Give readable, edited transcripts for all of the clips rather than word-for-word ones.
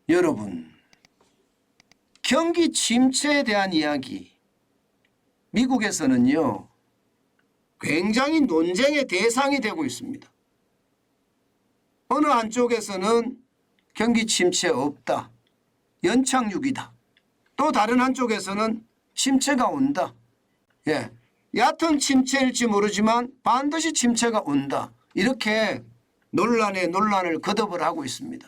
여러분, 경기 침체에 대한 이야기, 미국에서는요 굉장히 논쟁의 대상이 되고 있습니다. 어느 한쪽에서는 경기 침체 없다, 연착륙이다. 또 다른 한쪽에서는 침체가 온다. 얕은 침체일지 모르지만 반드시 침체가 온다. 이렇게 논란에 논란을 거듭을 하고 있습니다.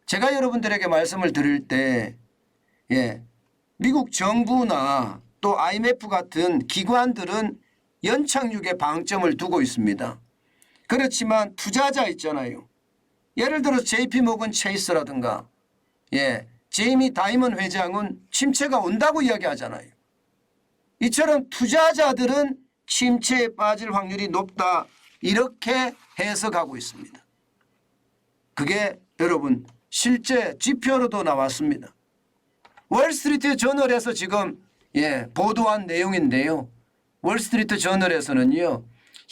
제가 여러분들에게 말씀을 드릴 때 미국 정부나 또 IMF 같은 기관들은 연착륙에 방점을 두고 있습니다. 그렇지만 투자자 있잖아요. 예를 들어 JP모건 체이스라든가 제이미 다이먼 회장은 침체가 온다고 이야기하잖아요. 이처럼 투자자들은 침체에 빠질 확률이 높다 이렇게 해석하고 있습니다. 그게 여러분 실제 지표로도 나왔습니다. 월스트리트 저널에서 지금 보도한 내용인데요. 월스트리트 저널에서는요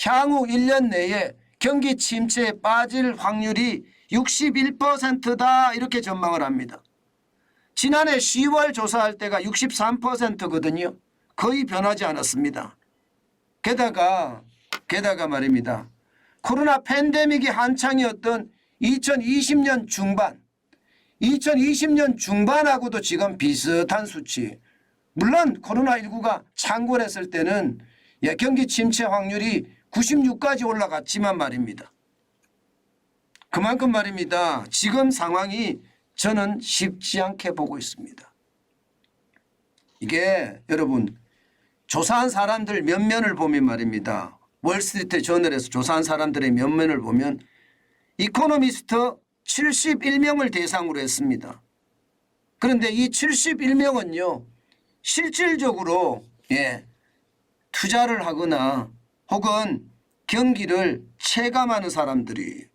향후 1년 내에 경기 침체에 빠질 확률이 61%다 이렇게 전망을 합니다. 지난해 10월 조사할 때가 63%거든요. 거의 변하지 않았습니다. 게다가 말입니다. 코로나 팬데믹이 한창이었던 2020년 중반하고도 지금 비슷한 수치. 물론 코로나19가 창궐했을 때는 경기 침체 확률이 96까지 올라갔지만 말입니다. 그만큼 말입니다. 지금 상황이 저는 쉽지 않게 보고 있습니다. 이게 여러분 조사한 사람들 면면을 보면 말입니다. 월스트리트 저널에서 조사한 사람들의 면면을 보면 이코노미스트 71명을 대상으로 했습니다. 그런데 이 71명은요 실질적으로 투자를 하거나 혹은 경기를 체감하는 사람들이에요.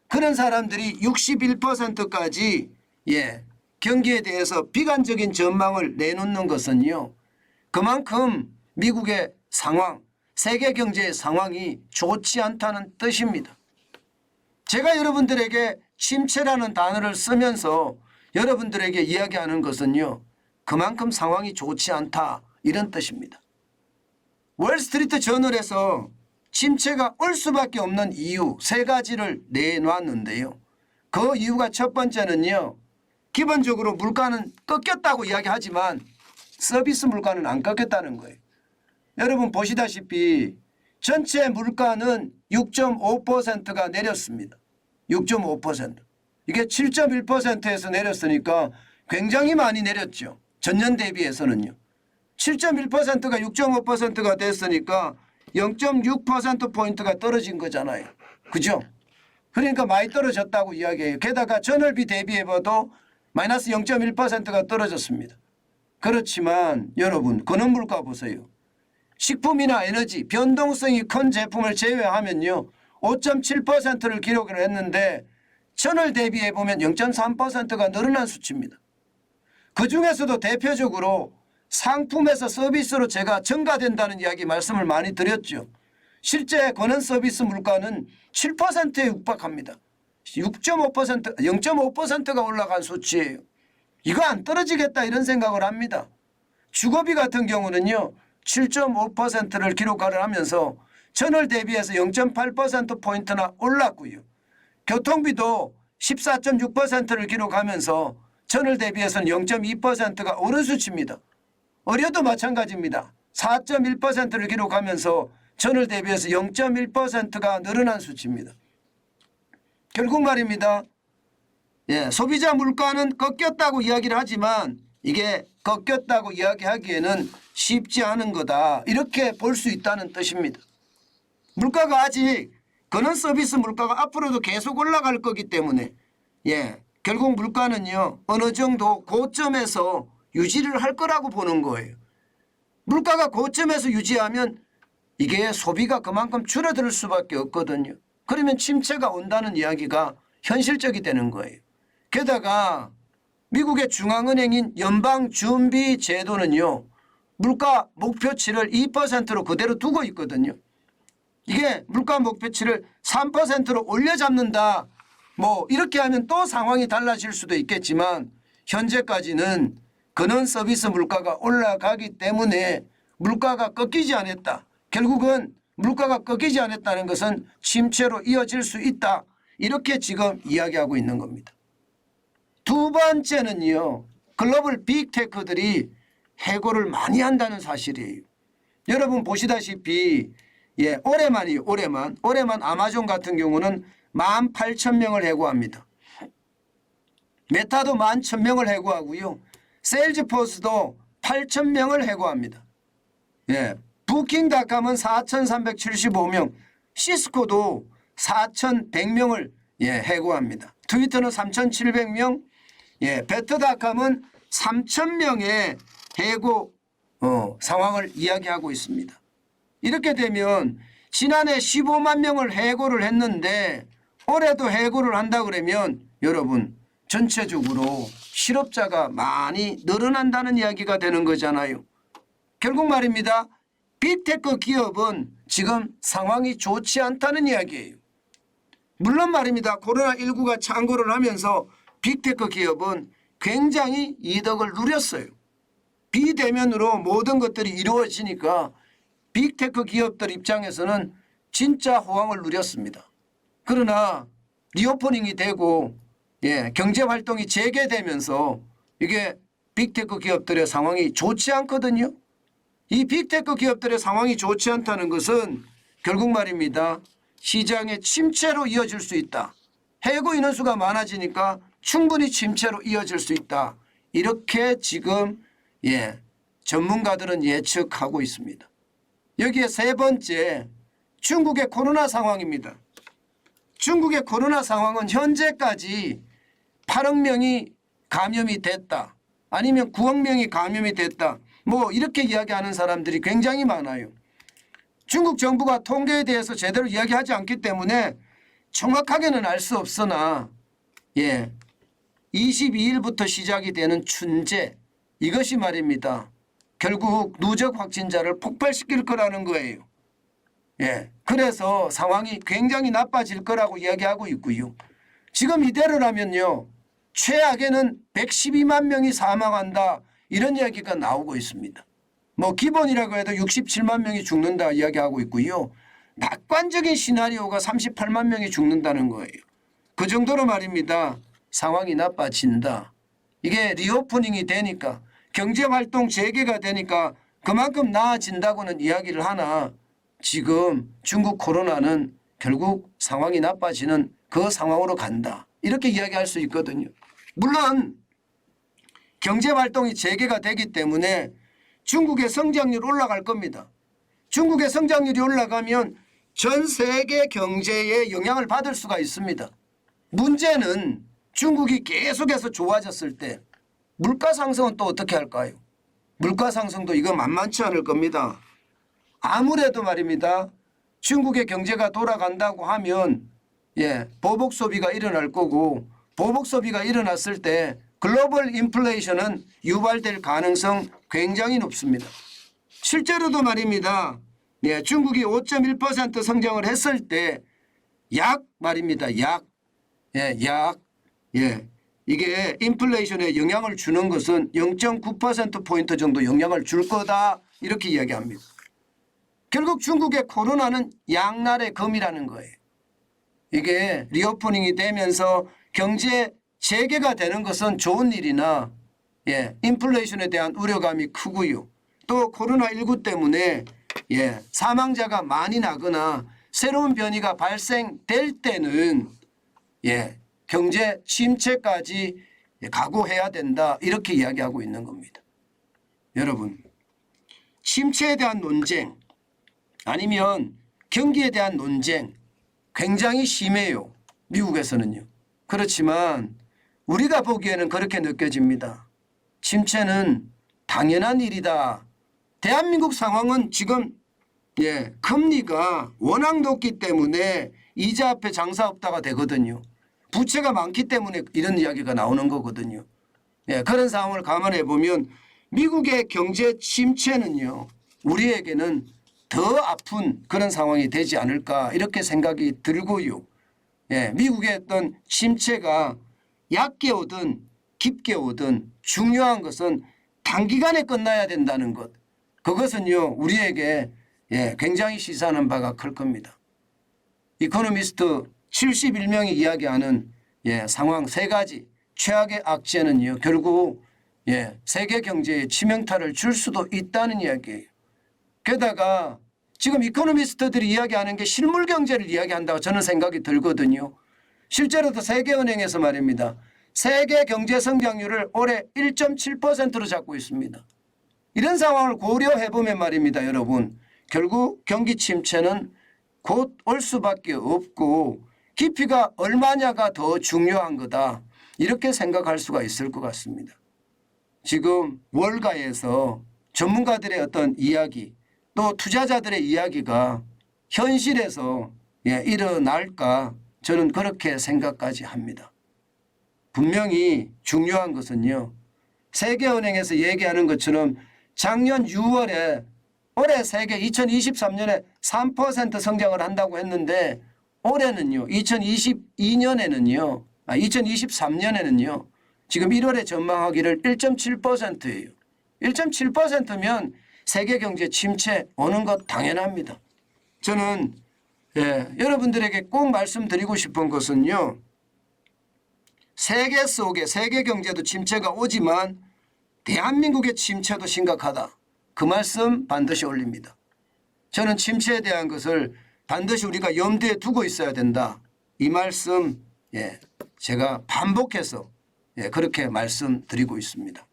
그런 사람들이 61%까지 경기에 대해서 비관적인 전망을 내놓는 것은요 그만큼 미국의 상황, 세계 경제의 상황이 좋지 않다는 뜻입니다. 제가 여러분들에게 침체라는 단어를 쓰면서 여러분들에게 이야기하는 것은요 그만큼 상황이 좋지 않다 이런 뜻입니다. 월스트리트 저널에서 침체가 올 수밖에 없는 이유 3가지를 내놨는데요. 그 이유가 첫 번째는요. 기본적으로 물가는 꺾였다고 이야기하지만 서비스 물가는 안 꺾였다는 거예요. 여러분 보시다시피 전체 물가는 6.5%가 내렸습니다. 6.5%. 이게 7.1%에서 내렸으니까 굉장히 많이 내렸죠. 전년 대비해서는요. 7.1%가 6.5%가 됐으니까 0.6%포인트가 떨어진 거잖아요. 그죠? 그러니까 많이 떨어졌다고 이야기해요. 게다가 전월비 대비해봐도 마이너스 0.1%가 떨어졌습니다. 그렇지만 여러분 근원물가 보세요. 식품이나 에너지 변동성이 큰 제품을 제외하면요 5.7%를 기록을 했는데 전월 대비해보면 0.3%가 늘어난 수치입니다. 그중에서도 대표적으로 상품에서 서비스로 제가 증가된다는 이야기 말씀을 많이 드렸죠. 실제 권한 서비스 물가는 7%에 육박합니다. 6.5%, 0.5%가 올라간 수치예요. 이거 안 떨어지겠다 이런 생각을 합니다. 주거비 같은 경우는요. 7.5%를 기록을 하면서 전월 대비해서 0.8%포인트나 올랐고요. 교통비도 14.6%를 기록하면서 전월 대비해서는 0.2%가 오른 수치입니다. 의료도 마찬가지입니다. 4.1%를 기록하면서 전월 대비해서 0.1%가 늘어난 수치입니다. 결국 말입니다. 소비자 물가는 꺾였다고 이야기를 하지만 이게 꺾였다고 이야기하기에는 쉽지 않은 거다. 이렇게 볼 수 있다는 뜻입니다. 물가가 아직 근원 서비스 물가가 앞으로도 계속 올라갈 거기 때문에 결국 물가는요 어느 정도 고점에서 유지를 할 거라고 보는 거예요. 물가가 고점에서 유지하면 이게 소비가 그만큼 줄어들 수밖에 없거든요. 그러면 침체가 온다는 이야기가 현실적이 되는 거예요. 게다가 미국의 중앙은행인 연방준비제도는요. 물가 목표치를 2%로 그대로 두고 있거든요. 이게 물가 목표치를 3%로 올려잡는다 뭐 이렇게 하면 또 상황이 달라질 수도 있겠지만 현재까지는 근원 서비스 물가가 올라가기 때문에 물가가 꺾이지 않았다. 결국은 물가가 꺾이지 않았다는 것은 침체로 이어질 수 있다. 이렇게 지금 이야기하고 있는 겁니다. 두 번째는요. 글로벌 빅테크들이 해고를 많이 한다는 사실이에요. 여러분 보시다시피 올해만 아마존 같은 경우는 18,000명을 해고합니다. 메타도 11,000명을 해고하고요. 세일즈포스도 8,000명을 해고합니다. 부킹닷컴은 4,375명, 시스코도 4,100명을 해고합니다. 트위터는 3,700명, 베트닷컴은 3,000명의 해고 상황을 이야기하고 있습니다. 이렇게 되면 지난해 15만 명을 해고를 했는데 올해도 해고를 한다 그러면 여러분 전체적으로 실업자가 많이 늘어난다는 이야기가 되는 거잖아요. 결국 말입니다. 빅테크 기업은 지금 상황이 좋지 않다는 이야기예요. 물론 말입니다. 코로나19가 창궐을 하면서 빅테크 기업은 굉장히 이득을 누렸어요. 비대면으로 모든 것들이 이루어지니까 빅테크 기업들 입장에서는 진짜 호황을 누렸습니다. 그러나 리오퍼닝이 되고 경제활동이 재개되면서 이게 빅테크 기업들의 상황이 좋지 않거든요. 이 빅테크 기업들의 상황이 좋지 않다는 것은 결국 말입니다. 시장의 침체로 이어질 수 있다. 해고 인원수가 많아지니까 충분히 침체로 이어질 수 있다. 이렇게 지금 전문가들은 예측하고 있습니다. 여기에 세 번째 중국의 코로나 상황입니다. 중국의 코로나 상황은 현재까지 8억 명이 감염이 됐다. 아니면 9억 명이 감염이 됐다. 뭐 이렇게 이야기하는 사람들이 굉장히 많아요. 중국 정부가 통계에 대해서 제대로 이야기하지 않기 때문에 정확하게는 알 수 없으나 22일부터 시작이 되는 춘제 이것이 말입니다. 결국 누적 확진자를 폭발시킬 거라는 거예요. 그래서 상황이 굉장히 나빠질 거라고 이야기하고 있고요. 지금 이대로라면요. 최악에는 112만 명이 사망한다. 이런 이야기가 나오고 있습니다. 뭐 기본이라고 해도 67만 명이 죽는다 이야기하고 있고요. 낙관적인 시나리오가 38만 명이 죽는다는 거예요. 그 정도로 말입니다. 상황이 나빠진다. 이게 리오프닝이 되니까 경제활동 재개가 되니까 그만큼 나아진다고는 이야기를 하나 지금 중국 코로나는 결국 상황이 나빠지는 그 상황으로 간다. 이렇게 이야기할 수 있거든요. 물론 경제활동이 재개가 되기 때문에 중국의 성장률 올라갈 겁니다. 중국의 성장률이 올라가면 전 세계 경제에 영향을 받을 수가 있습니다. 문제는 중국이 계속해서 좋아졌을 때 물가 상승은 또 어떻게 할까요? 물가 상승도 이거 만만치 않을 겁니다. 아무래도 말입니다. 중국의 경제가 돌아간다고 하면 보복 소비가 일어날 거고 보복 소비가 일어났을 때 글로벌 인플레이션은 유발될 가능성 굉장히 높습니다. 실제로도 말입니다. 중국이 5.1% 성장을 했을 때 약 말입니다. 이게 인플레이션에 영향을 주는 것은 0.9%포인트 정도 영향을 줄 거다 이렇게 이야기합니다. 결국 중국의 코로나는 양날의 검이라는 거예요. 이게 리오프닝이 되면서 경제 재개가 되는 것은 좋은 일이나 인플레이션에 대한 우려감이 크고요. 또 코로나19 때문에 사망자가 많이 나거나 새로운 변이가 발생될 때는 경제 침체까지 각오해야 된다 이렇게 이야기하고 있는 겁니다. 여러분 침체에 대한 논쟁 아니면 경기에 대한 논쟁 굉장히 심해요. 미국에서는요. 그렇지만 우리가 보기에는 그렇게 느껴집니다. 침체는 당연한 일이다. 대한민국 상황은 지금 금리가 워낙 높기 때문에 이자 앞에 장사 없다가 되거든요. 부채가 많기 때문에 이런 이야기가 나오는 거거든요. 그런 상황을 감안해 보면 미국의 경제 침체는요. 우리에게는 더 아픈 그런 상황이 되지 않을까 이렇게 생각이 들고요. 예, 미국의 어떤 침체가 얕게 오든 깊게 오든 중요한 것은 단기간에 끝나야 된다는 것. 그것은요 우리에게 예, 굉장히 시사하는 바가 클 겁니다. 이코노미스트 71명이 이야기하는 예, 상황 세 가지 최악의 악재는요 결국 예, 세계 경제에 치명타를 줄 수도 있다는 이야기예요. 게다가 지금 이코노미스트들이 이야기하는 게 실물 경제를 이야기한다고 저는 생각이 들거든요. 실제로도 세계은행에서 말입니다. 세계 경제 성장률을 올해 1.7%로 잡고 있습니다. 이런 상황을 고려해 보면 말입니다. 여러분 결국 경기 침체는 곧 올 수밖에 없고 깊이가 얼마냐가 더 중요한 거다. 이렇게 생각할 수가 있을 것 같습니다. 지금 월가에서 전문가들의 어떤 이야기 또 투자자들의 이야기가 현실에서 예, 일어날까 저는 그렇게 생각까지 합니다. 분명히 중요한 것은요. 세계은행에서 얘기하는 것처럼 작년 6월에 올해 세계 2023년에 3% 성장을 한다고 했는데 올해는요. 2023년에는요. 지금 1월에 전망하기를 1.7%예요. 1.7%면 세계 경제 침체 오는 것 당연합니다. 저는 예, 여러분들에게 꼭 말씀드리고 싶은 것은요. 세계 속에 세계 경제도 침체가 오지만 대한민국의 침체도 심각하다. 그 말씀 반드시 올립니다. 저는 침체에 대한 것을 반드시 우리가 염두에 두고 있어야 된다. 이 말씀 예, 제가 반복해서 예, 그렇게 말씀드리고 있습니다.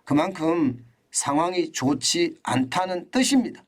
그만큼 상황이 좋지 않다는 뜻입니다.